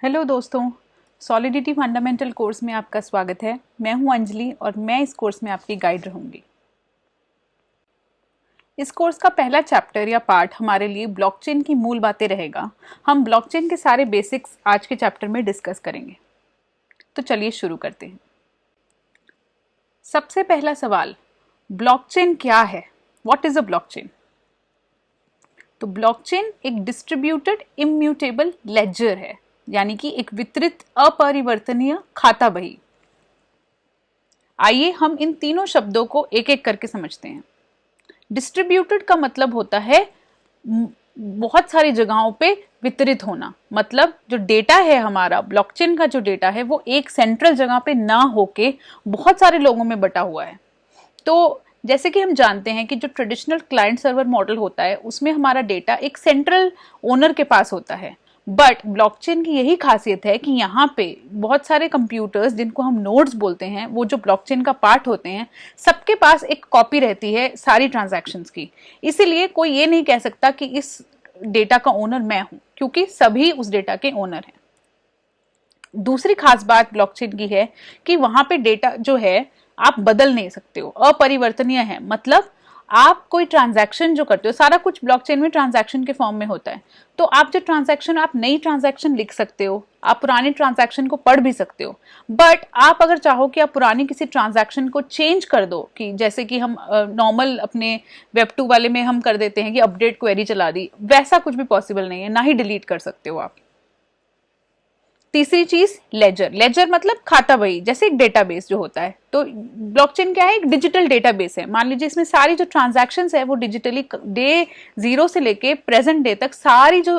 Hello दोस्तों, solidity fundamental course में आपका स्वागत है। मैं हूं अंजलि और मैं इस कोर्स में आपकी गाइड रहूंगी। इस कोर्स का पहला चैप्टर या पार्ट हमारे लिए ब्लॉकचेन की मूल बातें रहेगा। हम ब्लॉकचेन के सारे बेसिक्स आज के चैप्टर में डिस्कस करेंगे। तो चलिए शुरू करते हैं। सबसे पहला सवाल, ब्लॉकचेन क्या है? What is a blockchain? तो ब्लॉकचेन एक डिस्ट्रीब्यूटेड इम्यूटेबल लेजर है, यानी कि एक वितरित अपरिवर्तनीय खाता बही। आइए हम इन तीनों शब्दों को एक एक करके समझते हैं। डिस्ट्रीब्यूटेड का मतलब होता है बहुत सारी जगहों पे वितरित होना। मतलब जो डेटा है हमारा, ब्लॉकचेन का जो डेटा है वो एक सेंट्रल जगह पे ना होके बहुत सारे लोगों में बटा हुआ है। तो जैसे कि हम जानते हैं कि जो ट्रेडिशनल क्लाइंट सर्वर मॉडल होता है उसमें हमारा डेटा एक सेंट्रल ओनर के पास होता है। बट ब्लॉकचेन की यही खासियत है कि यहाँ पे बहुत सारे कंप्यूटर्स, जिनको हम नोड्स बोलते हैं, वो जो ब्लॉकचेन का पार्ट होते हैं, सबके पास एक कॉपी रहती है सारी ट्रांजैक्शंस की। इसीलिए कोई ये नहीं कह सकता कि इस डेटा का ओनर मैं हूं, क्योंकि सभी उस डेटा के ओनर हैं। दूसरी खास बात ब्लॉकचेन की है कि वहां पे डेटा जो है आप बदल नहीं सकते हो, अपरिवर्तनीय है। मतलब आप कोई ट्रांजैक्शन जो करते हो, सारा कुछ ब्लॉकचेन में ट्रांजैक्शन के फॉर्म में होता है। तो आप जो ट्रांजैक्शन, आप नई ट्रांजैक्शन लिख सकते हो, आप पुरानी ट्रांजैक्शन को पढ़ भी सकते हो। बट आप अगर चाहो कि आप पुरानी किसी ट्रांजैक्शन को चेंज कर दो, कि जैसे कि हम नॉर्मल अपने वेब 2 वाले में हम कर देते हैं कि अपडेट क्वेरी चला दी, वैसा कुछ भी पॉसिबल नहीं है, ना ही डिलीट कर सकते हो आप। तीसरी चीज, लेजर। लेजर मतलब खाता बही, जैसे एक डेटाबेस जो होता है। तो ब्लॉकचेन क्या है? एक डिजिटल डेटाबेस है। मान लीजिए इसमें सारी जो ट्रांजैक्शंस है वो डिजिटली डे 0 से लेके प्रेजेंट डे तक सारी जो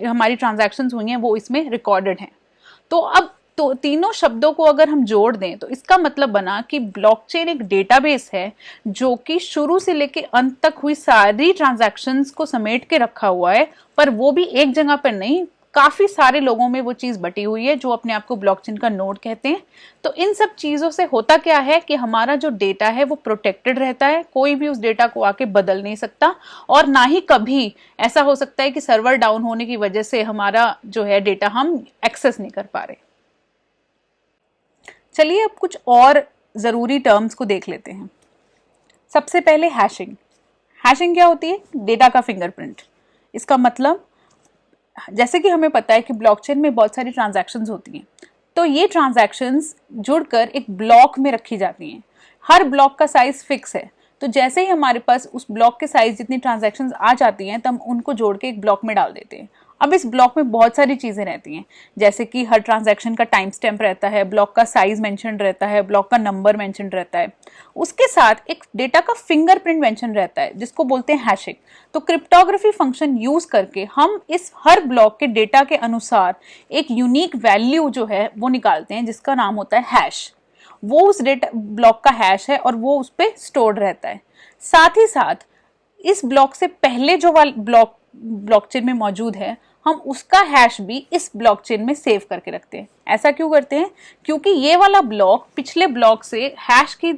हमारी ट्रांजैक्शंस हुई हैं वो इसमें रिकॉर्डेड हैं। तो अब तो तीनों शब्दों को अगर हम जोड़ दें तो इसका मतलब बना कि ब्लॉकचेन एक डेटाबेस है जो कि शुरू से लेके अंत तक हुई सारी ट्रांजैक्शंस को समेट के रखा हुआ है। पर वो भी एक जगह पर नहीं, काफी सारे लोगों में वो चीज बटी हुई है, जो अपने आप को ब्लॉकचेन का नोड कहते हैं। तो इन सब चीजों से होता क्या है कि हमारा जो डेटा है वो प्रोटेक्टेड रहता है, कोई भी उस डेटा को आके बदल नहीं सकता। और ना ही कभी ऐसा हो सकता है कि सर्वर डाउन होने की वजह से हमारा जो है डेटा हम एक्सेस नहीं कर पा रहे। चलिए अब कुछ और जरूरी टर्म्स को देख लेते हैं। सबसे पहले हैशिंग। हैशिंग क्या होती है? डेटा का फिंगरप्रिंट। इसका मतलब, जैसे कि हमें पता है कि ब्लॉकचेन में बहुत सारी ट्रांजैक्शंस होती हैं, तो ये ट्रांजैक्शंस जुड़कर एक ब्लॉक में रखी जाती हैं। हर ब्लॉक का साइज फिक्स है। तो जैसे ही हमारे पास उस ब्लॉक के साइज जितनी ट्रांजैक्शंस आ जाती हैं, तब उनको जोड़ के एक ब्लॉक में डाल देते हैं। अब इस ब्लॉक में बहुत सारी चीजें रहती हैं, जैसे कि हर ट्रांजैक्शन का टाइम स्टैम्प रहता है, ब्लॉक का साइज मेंशन रहता है, ब्लॉक का नंबर मेंशन रहता है। उसके साथ एक डेटा का फिंगरप्रिंट मेंशन रहता है, जिसको बोलते हैं हैशिंग। तो क्रिप्टोग्राफी फंक्शन यूज करके हम इस हर ब्लॉक के डेटा के अनुसार एक यूनिक वैल्यू जो है वो निकालते हैं, जिसका नाम होता है हैश। वो उस डेटा ब्लॉक का हैश है और वो उस पर स्टोर्ड रहता है। साथ ही साथ इस ब्लॉक से पहले जो वाला ब्लॉकचेन में मौजूद है, हम उसका हैश भी इस ब्लॉकचेन में सेव करके रखते हैं। ऐसा क्यों करते हैं? क्योंकि ये वाला ब्लॉक पिछले ब्लॉक से हैश की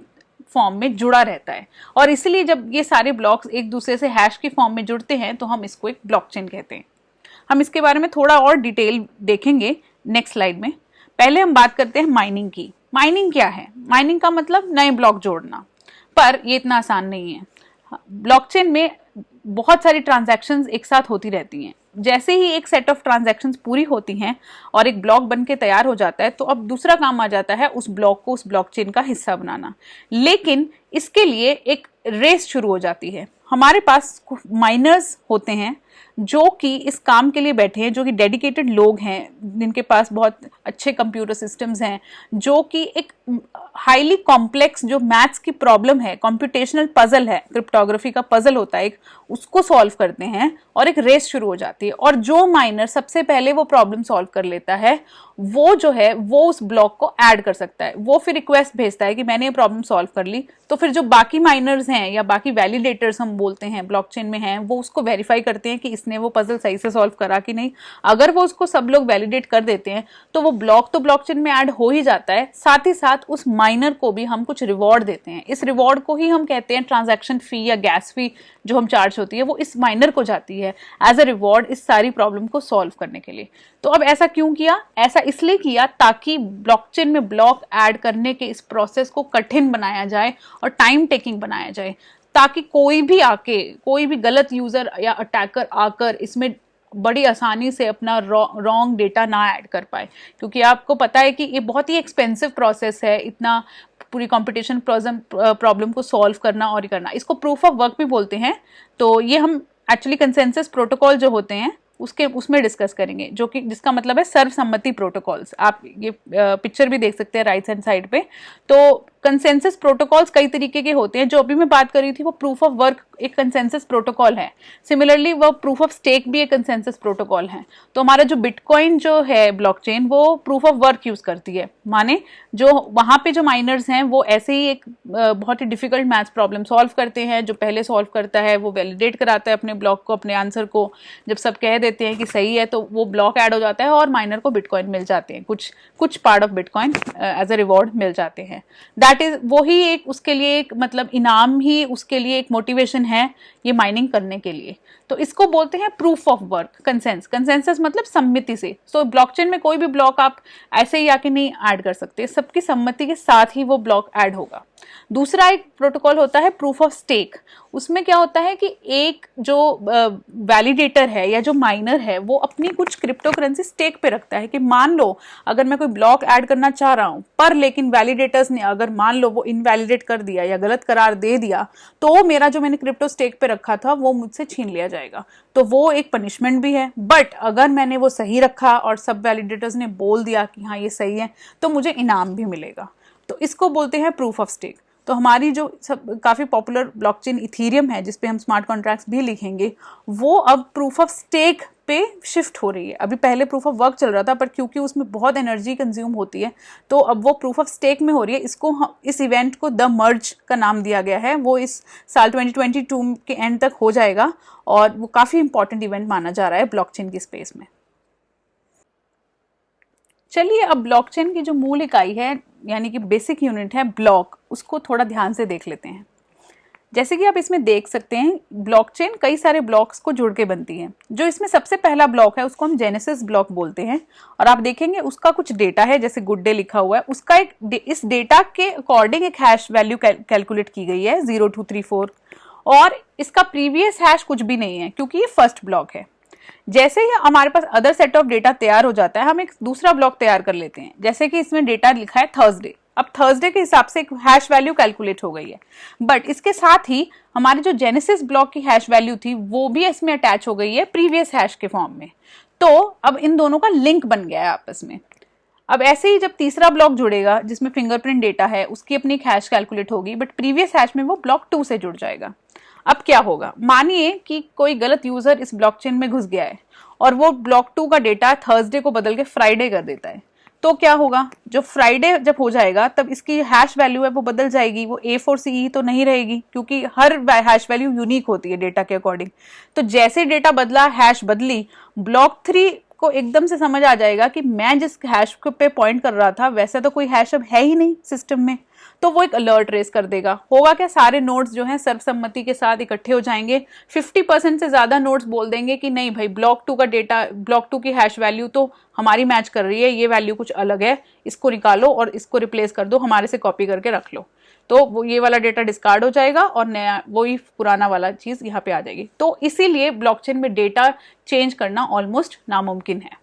फॉर्म में जुड़ा रहता है, और इसलिए जब ये सारे ब्लॉक्स एक दूसरे से हैश की फॉर्म में जुड़ते हैं तो हम इसको एक ब्लॉकचेन कहते हैं। हम इसके बारे में थोड़ा और डिटेल देखेंगे नेक्स्ट स्लाइड में। पहले हम बात करते हैं माइनिंग की। माइनिंग क्या है? माइनिंग का मतलब नए ब्लॉक जोड़ना, पर ये इतना आसान नहीं है। ब्लॉकचेन में बहुत सारी ट्रांजैक्शंस एक साथ होती रहती हैं। जैसे ही एक सेट ऑफ ट्रांजैक्शंस पूरी होती हैं और एक ब्लॉक बन के तैयार हो जाता है, तो अब दूसरा काम आ जाता है उस ब्लॉक को उस ब्लॉकचेन का हिस्सा बनाना। लेकिन इसके लिए एक रेस शुरू हो जाती है। हमारे पास माइनर्स होते हैं जो कि इस काम के लिए बैठे हैं, जो कि डेडिकेटेड लोग हैं, जिनके पास बहुत अच्छे कंप्यूटर सिस्टम्स हैं, जो कि एक हाईली कॉम्प्लेक्स जो मैथ्स की प्रॉब्लम है, कंप्यूटेशनल पजल है, क्रिप्टोग्राफी का पजल होता है एक, उसको सॉल्व करते हैं और एक रेस शुरू हो जाती है। और जो माइनर सबसे पहले वो प्रॉब्लम सॉल्व कर लेता है वो जो है वो उस ब्लॉक को ऐड कर सकता है। वो फिर रिक्वेस्ट भेजता है कि मैंने ये प्रॉब्लम सॉल्व कर ली, तो फिर जो बाकी माइनर्स हैं या बाकी वैलिडेटर्स हम बोलते हैं ब्लॉकचेन में हैं, वो उसको वेरीफाई करते हैं कि इसने वो पजल सही से सॉल्व करा कि नहीं। अगर वो उसको सब लोग वैलिडेट कर देते हैं तो वो ब्लॉक तो ब्लॉकचेन में ऐड हो ही जाता है, साथ ही साथ उस माइनर को भी हम कुछ रिवॉर्ड देते हैं। इस रिवॉर्ड को ही हम कहते हैं ट्रांजैक्शन फी या गैस फी जो हम चार्ज होती है, वो इस माइनर को जाती है एज अ रिवॉर्ड इस सारी प्रॉब्लम को सॉल्व करने के लिए। तो अब ऐसा क्यों किया? ऐसा इसलिए किया ताकि ब्लॉकचेन में ब्लॉक ऐड करने के इस प्रोसेस को कठिन बनाया जाए और टाइम टेकिंग बनाया जाए, ताकि कोई भी गलत यूजर या अटैकर आकर इसमें बड़ी आसानी से अपना रॉन्ग डेटा ना ऐड कर पाए। क्योंकि आपको पता है कि ये बहुत ही एक्सपेंसिव प्रोसेस है, इतना पूरी कंपटीशन प्रॉब्लम को सॉल्व करना और करना। इसको प्रूफ ऑफ वर्क भी बोलते हैं। तो ये हम एक्चुअली कंसेंसस प्रोटोकॉल जो होते हैं उसमें डिस्कस करेंगे, जो कि जिसका मतलब है सर्वसम्मति प्रोटोकॉल्स। आप ये पिक्चर भी देख सकते हैं राइट हैंड साइड पे। तो कंसेंसस प्रोटोकॉल्स कई तरीके के होते हैं। जो अभी मैं बात कर रही थी वो प्रूफ ऑफ वर्क एक कंसेंसस प्रोटोकॉल है। सिमिलरली वो प्रूफ ऑफ स्टेक भी एक कंसेंसस प्रोटोकॉल है। तो हमारा जो बिटकॉइन जो है ब्लॉकचेन, वो प्रूफ ऑफ वर्क यूज करती है। माने जो वहां पे जो माइनर्स हैं वो ऐसे ही एक बहुत ही डिफिकल्ट मैथ्स प्रॉब्लम सॉल्व करते हैं। जो पहले सॉल्व करता है वो वैलिडेट कराता है अपने ब्लॉक को, अपने आंसर को। जब सब कह देते हैं कि सही है तो वो ब्लॉक ऐड हो जाता है और माइनर को बिटकॉइन मिल जाते हैं, कुछ part of bitcoin as a reward मिल जाते हैं। दैट इज वो ही एक उसके लिए एक मतलब इनाम ही उसके लिए एक मोटिवेशन है ये माइनिंग करने के लिए। तो इसको बोलते हैं प्रूफ ऑफ वर्क। कंसेंसस मतलब सम्मति से। सो ब्लॉकचेन में कोई भी ब्लॉक आप ऐसे ही आके नहीं ऐड कर सकते, सबकी सम्मति के साथ ही वो ब्लॉक ऐड होगा। दूसरा एक प्रोटोकॉल होता है प्रूफ ऑफ स्टेक। उसमें क्या होता है कि एक जो वैलिडेटर है या जो माइनर है वो अपनी कुछ क्रिप्टो करेंसी स्टेक पे रखता है कि मान लो अगर मैं कोई ब्लॉक ऐड करना चाह रहा हूं पर लेकिन वैलिडेटर्स ने अगर मान लो वो इनवैलिडेट कर दिया या गलत करार दे दिया तो मेरा जो मैंने क्रिप्टो स्टेक पे रखा था वो मुझसे छीन लिया जाएगा। तो वो एक पनिशमेंट भी है। बट अगर मैंने वो सही रखा और सब वैलिडेटर्स ने बोल दिया कि हाँ ये सही है तो मुझे इनाम भी मिलेगा। तो इसको बोलते हैं प्रूफ ऑफ स्टेक। तो हमारी जो काफ़ी पॉपुलर ब्लॉकचेन इथेरियम है जिस पे हम स्मार्ट कॉन्ट्रैक्ट्स भी लिखेंगे, वो अब प्रूफ ऑफ स्टेक पे शिफ्ट हो रही है। अभी पहले प्रूफ ऑफ वर्क चल रहा था पर क्योंकि उसमें बहुत एनर्जी कंज्यूम होती है तो अब वो प्रूफ ऑफ स्टेक में हो रही है। इसको इस इवेंट को द मर्ज का नाम दिया गया है। वो इस साल 2022 के एंड तक हो जाएगा और वो काफ़ी इंपॉर्टेंट इवेंट माना जा रहा है ब्लॉकचेन की स्पेस में। चलिए अब ब्लॉकचेन की जो मूल इकाई है यानी कि बेसिक यूनिट है ब्लॉक, उसको थोड़ा ध्यान से देख लेते हैं। जैसे कि आप इसमें देख सकते हैं ब्लॉकचेन कई सारे ब्लॉक्स को जुड़ के बनती है। जो इसमें सबसे पहला ब्लॉक है उसको हम जेनेसिस ब्लॉक बोलते हैं और आप देखेंगे उसका कुछ डेटा है, जैसे गुड डे लिखा हुआ है, उसका इस डेटा के अकॉर्डिंग एक हैश वैल्यू कैलकुलेट की गई है 0234 और इसका प्रीवियस हैश कुछ भी नहीं है क्योंकि ये फर्स्ट ब्लॉक है। जैसे ही हमारे पास अदर सेट ऑफ डेटा तैयार हो जाता है हम एक दूसरा ब्लॉक तैयार कर लेते हैं। जैसे कि इसमें डेटा लिखा है थर्सडे। अब थर्सडे के हिसाब से एक हैश वैल्यू कैलकुलेट हो गई है, बट इसके साथ ही हमारी जो जेनेसिस ब्लॉक की हैश वैल्यू थी वो भी इसमें अटैच हो गई है प्रीवियस हैश के फॉर्म में। तो अब इन दोनों का लिंक बन गया है आपस में। अब ऐसे ही जब तीसरा ब्लॉक जुड़ेगा जिसमें फिंगरप्रिंट डेटा है उसकी अपनी एक हैश कैलकुलेट होगी, बट प्रीवियस हैश में वो ब्लॉक 2 से जुड़ जाएगा। अब क्या होगा, मानिए कि कोई गलत यूजर इस ब्लॉकचेन में घुस गया है और वो ब्लॉक 2 का डेटा थर्सडे को बदल के फ्राइडे कर देता है। तो क्या होगा, जो फ्राइडे जब हो जाएगा तब इसकी हैश वैल्यू है वो बदल जाएगी, वो A4CE तो नहीं रहेगी क्योंकि हर हैश वैल्यू यूनिक होती है डेटा के अकॉर्डिंग। तो जैसे डेटा बदला, हैश बदली, ब्लॉक 3 को एकदम से समझ आ जाएगा कि मैं जिस हैश पे पॉइंट कर रहा था वैसे तो कोई हैश अब है ही नहीं सिस्टम में। तो वो एक अलर्ट रेस कर देगा। होगा क्या, सारे नोड्स जो हैं सर्वसम्मति के साथ इकट्ठे हो जाएंगे। 50% से ज्यादा नोड्स बोल देंगे कि नहीं भाई ब्लॉक 2 का डेटा, ब्लॉक 2 की हैश वैल्यू तो हमारी मैच कर रही है, ये वैल्यू कुछ अलग है, इसको निकालो और इसको रिप्लेस कर दो, हमारे से कॉपी करके रख लो। तो वो ये वाला डेटा डिस्कार्ड हो जाएगा और नया वही पुराना वाला चीज यहाँ पे आ जाएगी। तो इसीलिए ब्लॉकचेन में डेटा चेंज करना ऑलमोस्ट नामुमकिन है।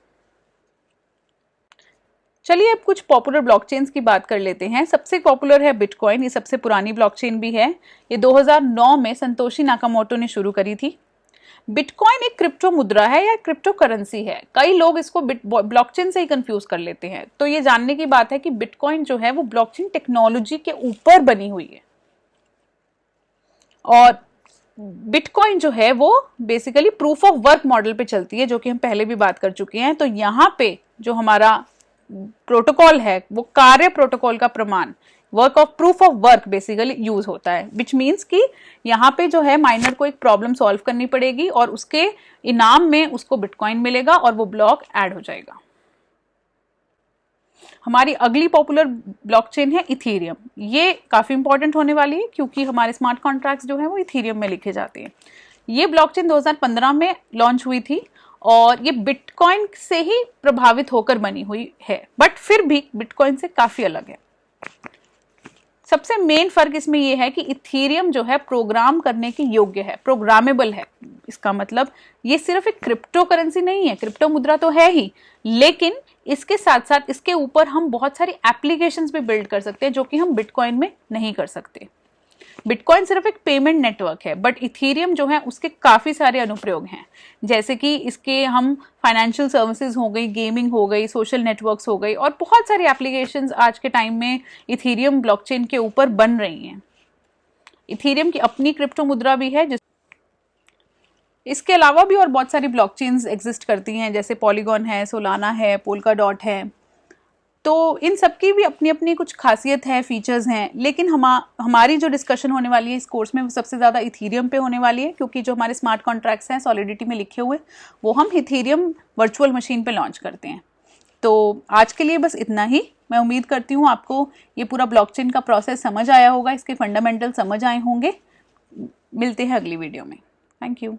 चलिए अब कुछ पॉपुलर ब्लॉकचेन्स की बात कर लेते हैं। सबसे पॉपुलर है बिटकॉइन। ये सबसे पुरानी ब्लॉकचेन भी है। ये 2009 में संतोशी नाकामोटो ने शुरू करी थी। बिटकॉइन एक क्रिप्टो मुद्रा है या क्रिप्टो करेंसी है। कई लोग इसको ब्लॉकचेन से ही कंफ्यूज कर लेते हैं। तो ये जानने की बात है कि बिटकॉइन जो है वो ब्लॉकचेन टेक्नोलॉजी के ऊपर बनी हुई है और बिटकॉइन जो है वो basically proof of work model पे चलती है, जो कि हम पहले भी बात कर चुके हैं। तो यहाँ पे जो हमारा प्रोटोकॉल है वो कार्य प्रोटोकॉल का प्रमाण, work of proof of work basically use होता है, विच मीन्स कि यहाँ पे जो है माइनर को एक प्रॉब्लम सॉल्व करनी पड़ेगी और उसके इनाम में उसको बिटकॉइन मिलेगा और वो ब्लॉक ऐड हो जाएगा। हमारी अगली पॉपुलर ब्लॉकचेन है इथेरियम। ये काफी इंपॉर्टेंट होने वाली है क्योंकि हमारे स्मार्ट कॉन्ट्रैक्ट्स जो है वो इथेरियम में लिखे जाते हैं। ये ब्लॉकचेन 2015 में लॉन्च हुई थी और ये बिटकॉइन से ही प्रभावित होकर बनी हुई है, बट फिर भी बिटकॉइन से काफी अलग है। सबसे मेन फर्क इसमें यह है कि इथेरियम जो है प्रोग्राम करने के योग्य है, प्रोग्रामेबल है। इसका मतलब ये सिर्फ एक क्रिप्टो करेंसी नहीं है, क्रिप्टो मुद्रा तो है ही, लेकिन इसके साथ साथ इसके ऊपर हम बहुत सारी एप्लीकेशंस भी बिल्ड कर सकते हैं जो कि हम बिटकॉइन में नहीं कर सकते। बिटकॉइन सिर्फ एक पेमेंट नेटवर्क है, बट इथेरियम जो है उसके काफी सारे अनुप्रयोग हैं, जैसे कि इसके हम फाइनेंशियल सर्विसेज हो गई, गेमिंग हो गई, सोशल नेटवर्क्स हो गई और बहुत सारी एप्लीकेशंस आज के टाइम में इथेरियम ब्लॉकचेन के ऊपर बन रही हैं। इथेरियम की अपनी क्रिप्टो मुद्रा भी है। इसके अलावा भी और बहुत सारी ब्लॉकचेन्स एग्जिस्ट करती हैं, जैसे पॉलीगॉन है, सोलाना है, पोल्काडॉट है। तो इन सब की भी अपनी अपनी कुछ खासियत है, फीचर्स हैं, लेकिन हमारी जो डिस्कशन होने वाली है इस कोर्स में वो सबसे ज़्यादा इथेरियम पे होने वाली है, क्योंकि जो हमारे स्मार्ट कॉन्ट्रैक्ट्स हैं सॉलिडिटी में लिखे हुए वो हम इथेरियम वर्चुअल मशीन पे लॉन्च करते हैं। तो आज के लिए बस इतना ही। मैं उम्मीद करती हूँ आपको ये पूरा ब्लॉकचेन का प्रोसेस समझ आया होगा, इसके फंडामेंटल समझ आए होंगे। मिलते हैं अगली वीडियो में। Thank you.